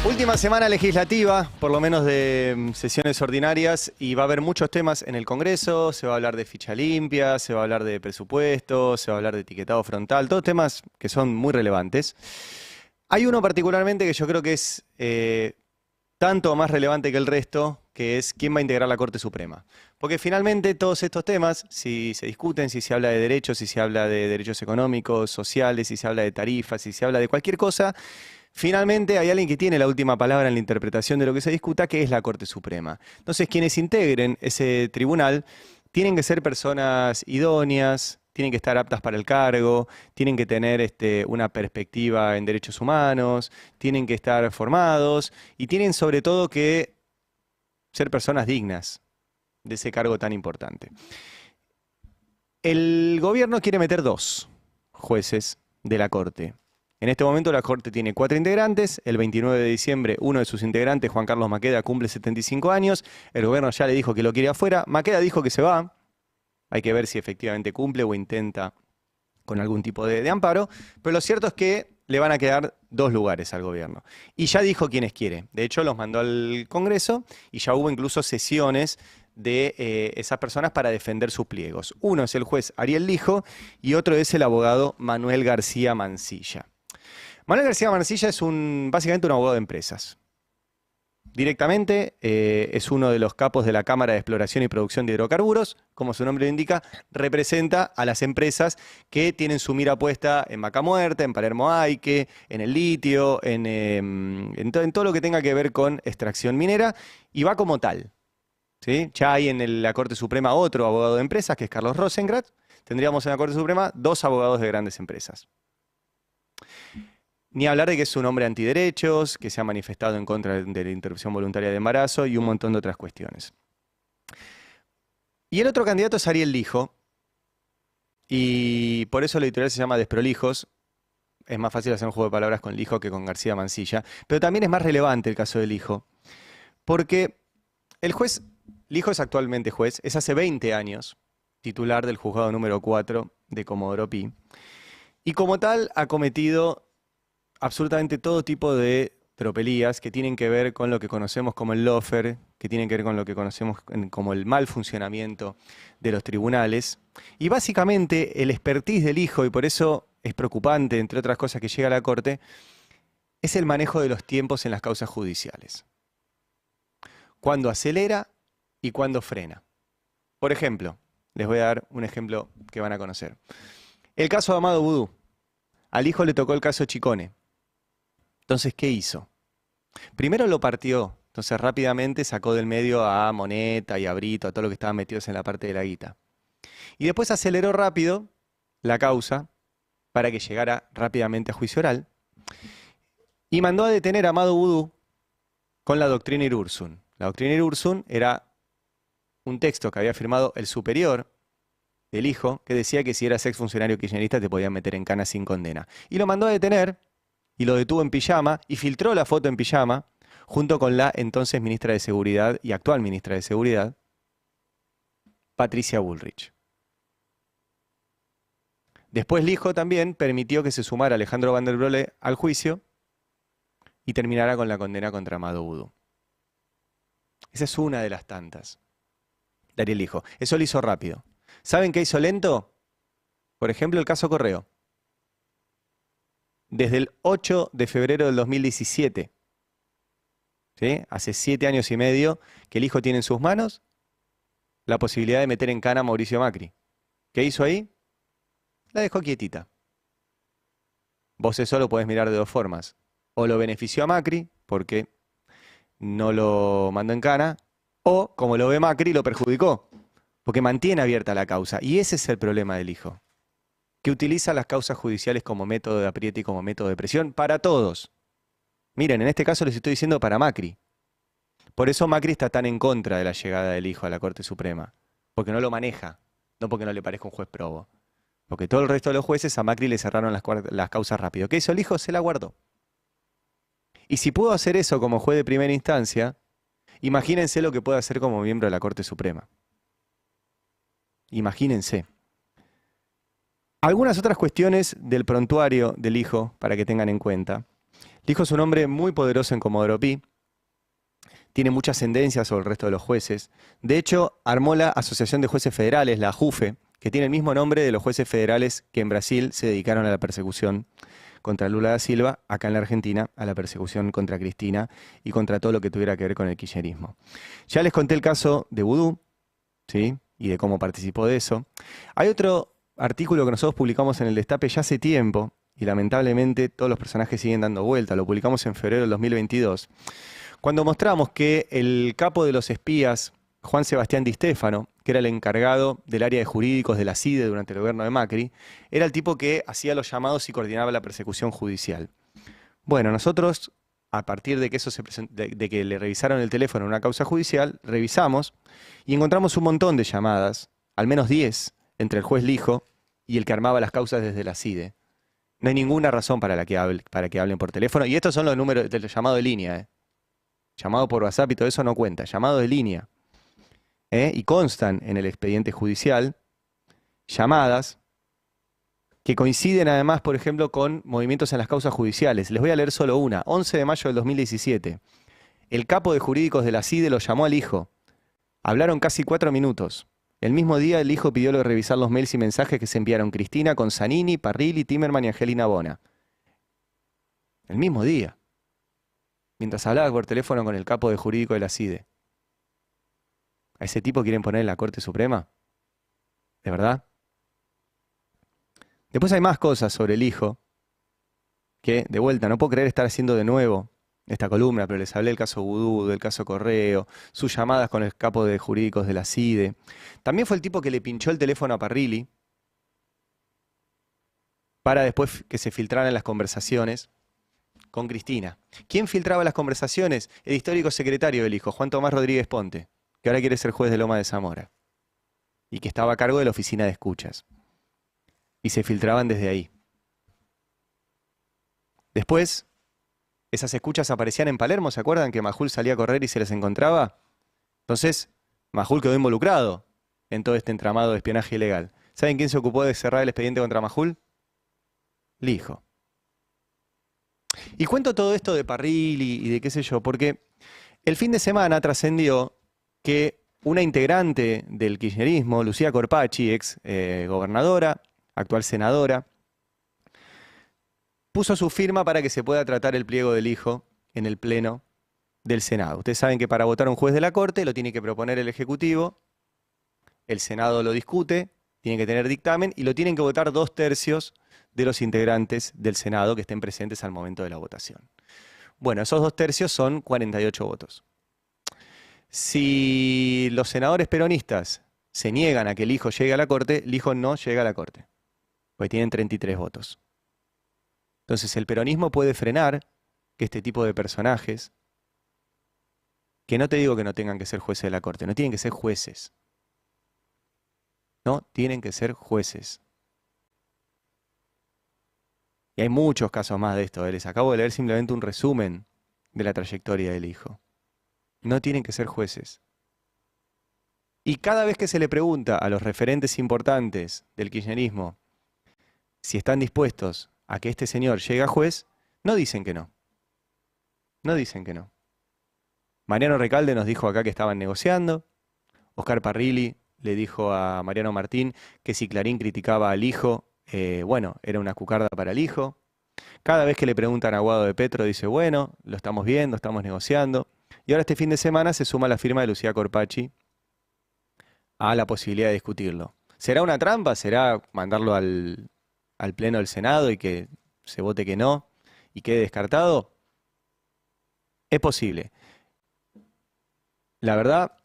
Última semana legislativa, por lo menos de sesiones ordinarias, y va a haber muchos temas en el Congreso. Se va a hablar de ficha limpia, se va a hablar de presupuesto, se va a hablar de etiquetado frontal, todos temas que son muy relevantes. Hay uno particularmente que yo creo que es tanto o más relevante que el resto, que es quién va a integrar la Corte Suprema. Porque finalmente todos estos temas, si se discuten, si se habla de derechos, si se habla de derechos económicos, sociales, si se habla de tarifas, si se habla de cualquier cosa, finalmente hay alguien que tiene la última palabra en la interpretación de lo que se discuta, que es la Corte Suprema. Entonces, quienes integren ese tribunal tienen que ser personas idóneas, tienen que estar aptas para el cargo, tienen que tener una perspectiva en derechos humanos, tienen que estar formados y tienen sobre todo que ser personas dignas de ese cargo tan importante. El gobierno quiere meter 2 jueces de la Corte. En este momento la Corte tiene 4 integrantes. El 29 de diciembre uno de sus integrantes, Juan Carlos Maqueda, cumple 75 años. El gobierno ya le dijo que lo quiere afuera. Maqueda dijo que se va. Hay que ver si efectivamente cumple o intenta con algún tipo de amparo. Pero lo cierto es que le van a quedar 2 lugares al gobierno. Y ya dijo quiénes quiere. De hecho, los mandó al Congreso y ya hubo incluso sesiones de esas personas para defender sus pliegos. Uno es el juez Ariel Lijo y otro es el abogado Manuel García Mansilla. Manuel García Mansilla es básicamente un abogado de empresas. Directamente es uno de los capos de la Cámara de Exploración y Producción de Hidrocarburos. Como su nombre lo indica, representa a las empresas que tienen su mira puesta en Vaca Muerta, en Palermo Aike, en el litio, en todo lo que tenga que ver con extracción minera, y va como tal. ¿Sí? Ya hay en la Corte Suprema otro abogado de empresas, que es Carlos Rosengrat. Tendríamos en la Corte Suprema 2 abogados de grandes empresas. Ni hablar de que es un hombre antiderechos, que se ha manifestado en contra de la interrupción voluntaria de embarazo y un montón de otras cuestiones. Y el otro candidato es Ariel Lijo, y por eso la editorial se llama Desprolijos. Es más fácil hacer un juego de palabras con Lijo que con García Mansilla. Pero también es más relevante el caso de Lijo, porque el juez Lijo es actualmente juez, es hace 20 años titular del juzgado número 4 de Comodoro Pi, y como tal ha cometido absolutamente todo tipo de tropelías que tienen que ver con lo que conocemos como el lawfare, que tienen que ver con lo que conocemos como el mal funcionamiento de los tribunales. Y básicamente el expertise del Lijo, y por eso es preocupante, entre otras cosas, que llega a la Corte, es el manejo de los tiempos en las causas judiciales. Cuándo acelera y cuándo frena. Por ejemplo, les voy a dar un ejemplo que van a conocer. El caso de Amado Vudú. Al Lijo le tocó el caso Chicone. Entonces, ¿qué hizo? Primero lo partió. Entonces rápidamente sacó del medio a Moneta y a Brito, a todos los que estaban metidos en la parte de la guita. Y después aceleró rápido la causa para que llegara rápidamente a juicio oral. Y mandó a detener a Amado Vudú con la doctrina Irurzun. La doctrina Irurzun era un texto que había firmado el superior del Lijo, que decía que si eras exfuncionario kirchnerista te podían meter en cana sin condena. Y lo mandó a detener y lo detuvo en pijama y filtró la foto en pijama junto con la entonces ministra de Seguridad y actual ministra de Seguridad, Patricia Bullrich. Después Lijo también permitió que se sumara Alejandro Van der Brohe al juicio y terminara con la condena contra Amado Vudú. Esa es una de las tantas de Ariel Lijo. Eso lo hizo rápido. ¿Saben qué hizo lento? Por ejemplo, el caso Correo. Desde el 8 de febrero del 2017, ¿sí? Hace 7 años y medio que el Lijo tiene en sus manos la posibilidad de meter en cana a Mauricio Macri. ¿Qué hizo ahí? La dejó quietita. Vos eso lo podés mirar de 2 formas. O lo benefició a Macri, porque no lo mandó en cana, o, como lo ve Macri, lo perjudicó, porque mantiene abierta la causa. Y ese es el problema del Lijo, que utiliza las causas judiciales como método de apriete y como método de presión para todos. Miren, en este caso les estoy diciendo para Macri. Por eso Macri está tan en contra de la llegada del Lijo a la Corte Suprema, porque no lo maneja, no porque no le parezca un juez probo. Porque todo el resto de los jueces a Macri le cerraron las causas rápido. ¿Qué hizo el Lijo? Se la guardó. Y si pudo hacer eso como juez de primera instancia, imagínense lo que puede hacer como miembro de la Corte Suprema. Imagínense. Algunas otras cuestiones del prontuario del Lijo para que tengan en cuenta. Lijo es un hombre muy poderoso en Comodoro Pi, tiene mucha ascendencia sobre el resto de los jueces. De hecho, armó la Asociación de Jueces Federales, la AJUFE, que tiene el mismo nombre de los jueces federales que en Brasil se dedicaron a la persecución contra Lula da Silva, acá en la Argentina a la persecución contra Cristina y contra todo lo que tuviera que ver con el kirchnerismo. Ya les conté el caso de Vudú, ¿sí? Y de cómo participó de eso. Hay otro artículo que nosotros publicamos en el Destape ya hace tiempo, y lamentablemente todos los personajes siguen dando vuelta, lo publicamos en febrero del 2022, cuando mostramos que el capo de los espías, Juan Sebastián Di Stéfano, que era el encargado del área de jurídicos de la CIDE durante el gobierno de Macri, era el tipo que hacía los llamados y coordinaba la persecución judicial. Bueno, nosotros, a partir de que, de que le revisaron el teléfono en una causa judicial, revisamos y encontramos un montón de llamadas, al menos 10, entre el juez Lijo y el que armaba las causas desde la CIDE. No hay ninguna razón para que hablen por teléfono. Y estos son los números del llamado de línea, ¿eh? Llamado por WhatsApp y todo eso no cuenta. Llamado de línea. Y constan en el expediente judicial llamadas que coinciden además, por ejemplo, con movimientos en las causas judiciales. Les voy a leer solo una. 11 de mayo del 2017. El capo de jurídicos de la CIDE lo llamó al hijo. Hablaron casi 4 minutos. El mismo día el hijo pidió revisar los mails y mensajes que se enviaron Cristina con Zanini, Parrilli, Timerman y Angelina Bona. El mismo día. Mientras hablaba por teléfono con el capo de jurídico de la CIDE. ¿A ese tipo quieren poner en la Corte Suprema? ¿De verdad? Después hay más cosas sobre el hijo, que, de vuelta, no puedo creer estar haciendo de nuevo esta columna, pero les hablé del caso Vudú, del caso Correo, sus llamadas con el capo de jurídicos de la CIDE. También fue el tipo que le pinchó el teléfono a Parrilli para después que se filtraran las conversaciones con Cristina. ¿Quién filtraba las conversaciones? El histórico secretario del hijo, Juan Tomás Rodríguez Ponte, que ahora quiere ser juez de Loma de Zamora y que estaba a cargo de la oficina de escuchas. Y se filtraban desde ahí. Después, esas escuchas aparecían en Palermo, ¿se acuerdan que Majul salía a correr y se les encontraba? Entonces, Majul quedó involucrado en todo este entramado de espionaje ilegal. ¿Saben quién se ocupó de cerrar el expediente contra Majul? Lijo. Y cuento todo esto de Parrilli y de qué sé yo, porque el fin de semana trascendió que una integrante del kirchnerismo, Lucía Corpacci, ex gobernadora, actual senadora, puso su firma para que se pueda tratar el pliego del hijo en el Pleno del Senado. Ustedes saben que para votar un juez de la Corte lo tiene que proponer el Ejecutivo, el Senado lo discute, tiene que tener dictamen y lo tienen que votar 2/3 de los integrantes del Senado que estén presentes al momento de la votación. Bueno, esos 2/3 son 48 votos. Si los senadores peronistas se niegan a que el hijo llegue a la Corte, el hijo no llega a la Corte, porque tienen 33 votos. Entonces el peronismo puede frenar que este tipo de personajes, que no te digo que no tengan que ser jueces de la Corte, no tienen que ser jueces. No, tienen que ser jueces. Y hay muchos casos más de esto. Les acabo de leer simplemente un resumen de la trayectoria del hijo. No tienen que ser jueces. Y cada vez que se le pregunta a los referentes importantes del kirchnerismo si están dispuestos a que este señor llegue a juez, no dicen que no. No dicen que no. Mariano Recalde nos dijo acá que estaban negociando. Oscar Parrilli le dijo a Mariano Martín que si Clarín criticaba al hijo, bueno, era una cucarda para el hijo. Cada vez que le preguntan a Guado de Petro, dice, bueno, lo estamos viendo, estamos negociando. Y ahora este fin de semana se suma la firma de Lucía Corpacci a la posibilidad de discutirlo. ¿Será una trampa? ¿Será mandarlo al Pleno del Senado y que se vote que no y quede descartado? Es posible. La verdad,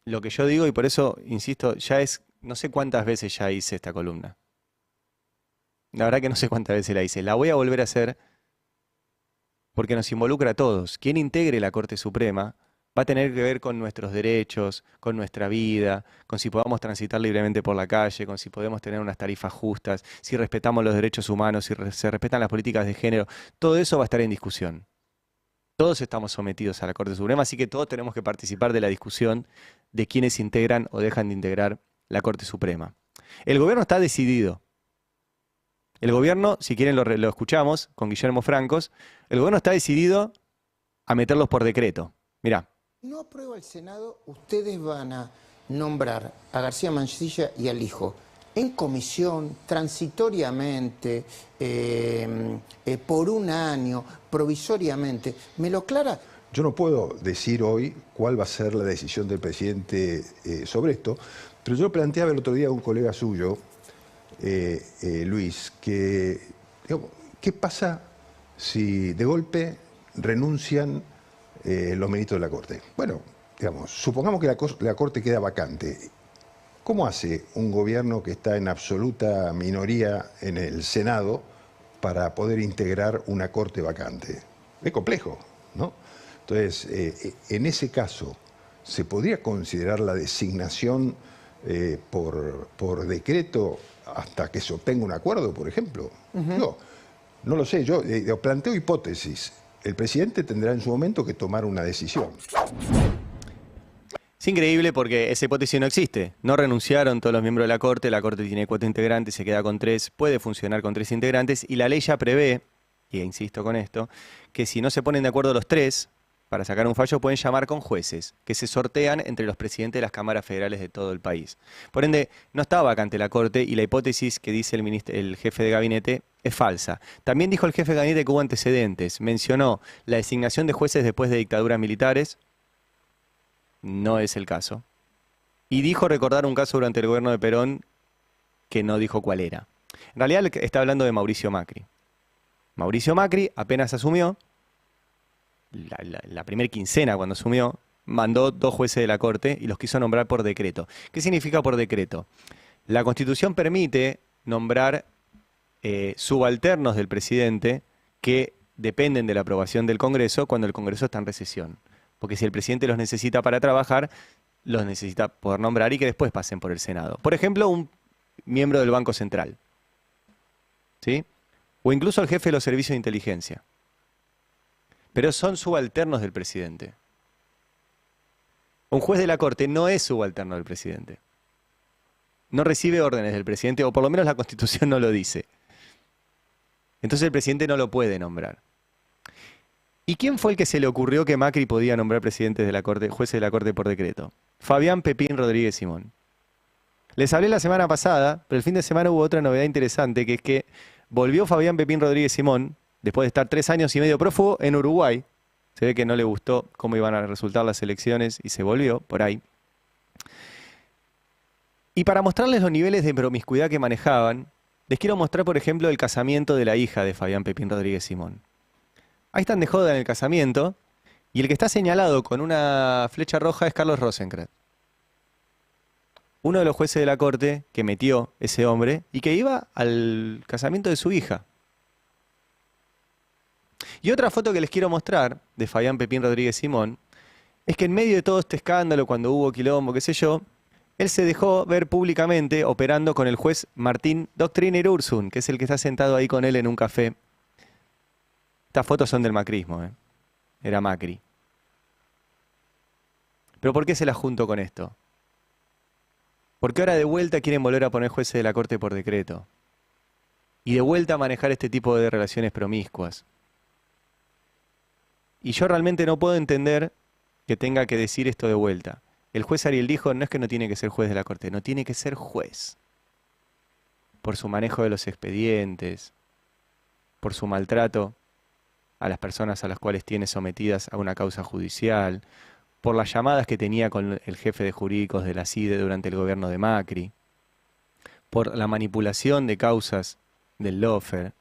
lo que yo digo, y por eso insisto, ya es, no sé cuántas veces ya hice esta columna. La verdad que no sé cuántas veces la hice. La voy a volver a hacer porque nos involucra a todos. Quien integre la Corte Suprema va a tener que ver con nuestros derechos, con nuestra vida, con si podamos transitar libremente por la calle, con si podemos tener unas tarifas justas, si respetamos los derechos humanos, si se respetan las políticas de género. Todo eso va a estar en discusión. Todos estamos sometidos a la Corte Suprema, así que todos tenemos que participar de la discusión de quiénes integran o dejan de integrar la Corte Suprema. El gobierno está decidido. El gobierno, si quieren lo escuchamos con Guillermo Francos, el gobierno está decidido a meterlos por decreto. Mirá. No aprueba el Senado, ustedes van a nombrar a García Mansilla y al hijo en comisión, transitoriamente, por un año, provisoriamente. ¿Me lo aclara? Yo no puedo decir hoy cuál va a ser la decisión del presidente sobre esto, pero yo planteaba el otro día a un colega suyo, Luis, que digamos, ¿qué pasa si de golpe renuncian los ministros de la Corte? Bueno, digamos, supongamos que la Corte queda vacante. ¿Cómo hace un gobierno que está en absoluta minoría en el Senado para poder integrar una Corte vacante? Es complejo, ¿no? Entonces, en ese caso, ¿se podría considerar la designación por decreto hasta que se obtenga un acuerdo, por ejemplo? No lo sé, yo planteo hipótesis. El presidente tendrá en su momento que tomar una decisión. Es increíble porque esa hipótesis no existe. No renunciaron todos los miembros de la Corte tiene 4 integrantes, se queda con 3, puede funcionar con 3 integrantes y la ley ya prevé, y insisto con esto, que si no se ponen de acuerdo los 3 para sacar un fallo pueden llamar con jueces, que se sortean entre los presidentes de las cámaras federales de todo el país. Por ende, no está vacante la Corte y la hipótesis que dice el jefe de gabinete es falsa. También dijo el jefe de gabinete que hubo antecedentes, mencionó la designación de jueces después de dictaduras militares. No es el caso. Y dijo recordar un caso durante el gobierno de Perón que no dijo cuál era. En realidad está hablando de Mauricio Macri. Mauricio Macri apenas asumió, la primera quincena cuando asumió, mandó 2 jueces de la Corte y los quiso nombrar por decreto. ¿Qué significa por decreto? La Constitución permite nombrar subalternos del presidente que dependen de la aprobación del Congreso cuando el Congreso está en recesión. Porque si el presidente los necesita para trabajar, los necesita poder nombrar y que después pasen por el Senado. Por ejemplo, un miembro del Banco Central, ¿sí? O incluso el jefe de los servicios de inteligencia. Pero son subalternos del presidente. Un juez de la Corte no es subalterno del presidente. No recibe órdenes del presidente, o por lo menos la Constitución no lo dice. Entonces el presidente no lo puede nombrar. ¿Y quién fue el que se le ocurrió que Macri podía nombrar presidentes de la Corte, jueces de la Corte por decreto? Fabián Pepín Rodríguez Simón. Les hablé la semana pasada, pero el fin de semana hubo otra novedad interesante, que es que volvió Fabián Pepín Rodríguez Simón, después de estar 3 años y medio prófugo en Uruguay. Se ve que no le gustó cómo iban a resultar las elecciones y se volvió por ahí. Y para mostrarles los niveles de promiscuidad que manejaban, les quiero mostrar, por ejemplo, el casamiento de la hija de Fabián Pepín Rodríguez Simón. Ahí están de joda en el casamiento, y el que está señalado con una flecha roja es Carlos Rosenkrantz. Uno de los jueces de la Corte que metió ese hombre y que iba al casamiento de su hija. Y otra foto que les quiero mostrar de Fabián Pepín Rodríguez Simón es que en medio de todo este escándalo, cuando hubo quilombo, qué sé yo, él se dejó ver públicamente operando con el juez Martín Doctriner Ursun, que es el que está sentado ahí con él en un café. Estas fotos son del macrismo, Era Macri. ¿Pero por qué se las junto con esto? Porque ahora de vuelta quieren volver a poner jueces de la Corte por decreto. Y de vuelta a manejar este tipo de relaciones promiscuas. Y yo realmente no puedo entender que tenga que decir esto de vuelta. El juez Ariel dijo, no es que no tiene que ser juez de la Corte, no tiene que ser juez. Por su manejo de los expedientes, por su maltrato a las personas a las cuales tiene sometidas a una causa judicial, por las llamadas que tenía con el jefe de jurídicos de la CIDE durante el gobierno de Macri, por la manipulación de causas del lawfare,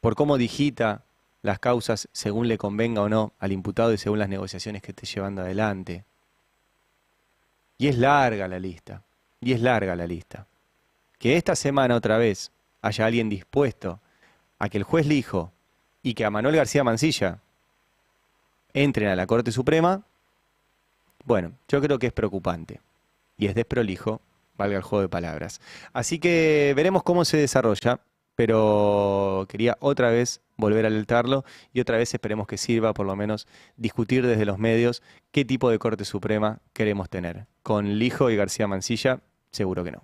por cómo digita las causas según le convenga o no al imputado y según las negociaciones que esté llevando adelante. Y es larga la lista, y es larga la lista. Que esta semana otra vez haya alguien dispuesto a que el juez Lijo y que a Manuel García Mansilla entren a la Corte Suprema, bueno, yo creo que es preocupante. Y es desprolijo, valga el juego de palabras. Así que veremos cómo se desarrolla, pero quería otra vez volver a alertarlo y otra vez esperemos que sirva por lo menos discutir desde los medios qué tipo de Corte Suprema queremos tener. Con Lijo y García Mansilla, seguro que no.